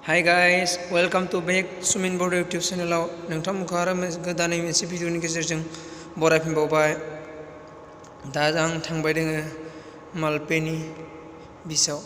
Hi guys, welcome to back Sumin बर YouTube channel. नोंथांमोनखौ आरो गोदानै मोनसे भिडिअनि गेजेरजों बरायफिनबावबाय। दा आं थांबाय दोङो मालपेनि बिचआव।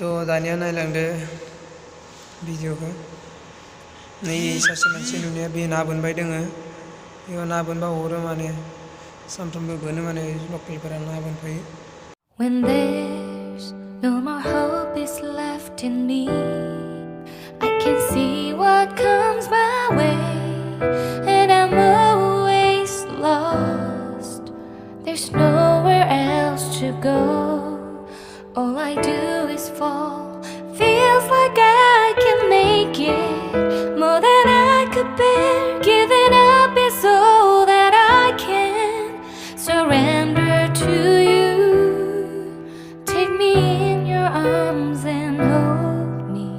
तो दानिया नायलांदो भिडिअखौ नै सासे मानसि नुनाया बे ना बोनबाय दोङो बेयाव ना बोनबा हरो माने सानफ्रोमबो बोनो माने लकेलफोरा ना बोनफायो। When there's no more hope is left in me, I can see what comes my way, and I'm always lost. There's nowhere else to go. All I do is fall. Feels like I can make it more than I could bear. Giving up is all that I can surrender to you. Take me in your arms and hold me.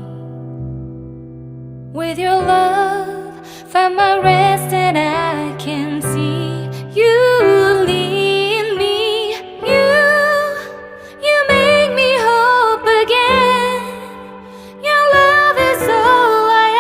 With your love, find my rest and I can see you lead me. You make me hope again. Your love is all I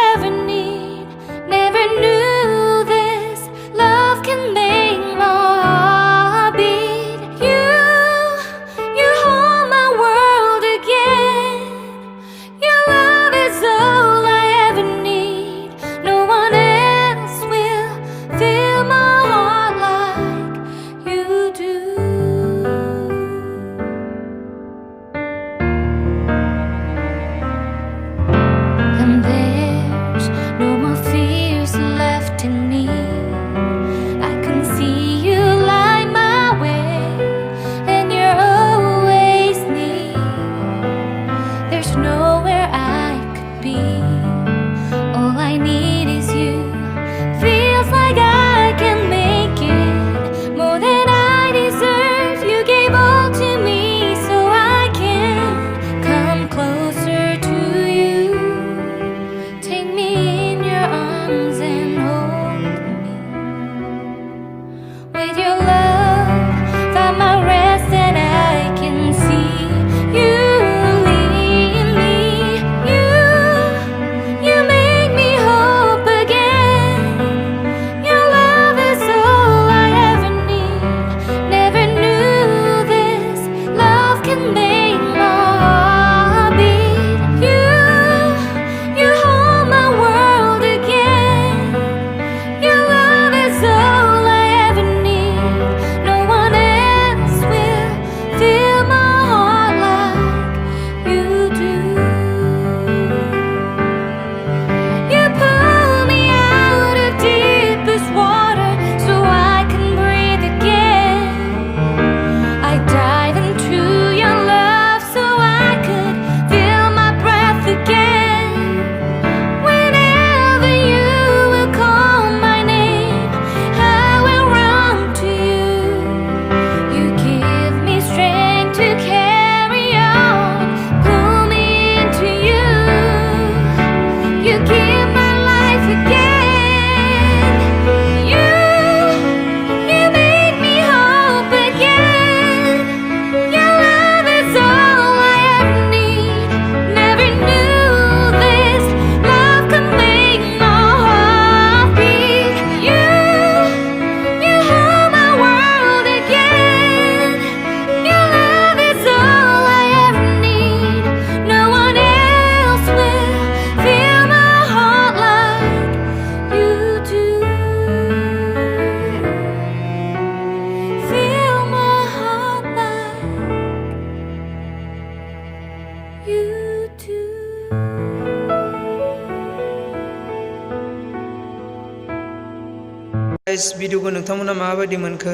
guys भिडिअखौ नोंथांमोना माबायदि मोनखो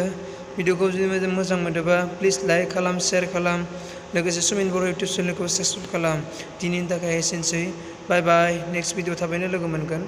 भिडिअखौ जुदि मोजां मोनोबा please like खालाम share खालाम लोगोसे सुमिन बर' इउटुब चेनेलखौ साबस्क्राइब खालाम दिनैनि थाखाय एसेनोसै बाय बाय नेक्स्ट भिडिअ थाबैनो लोगो मोनगोन।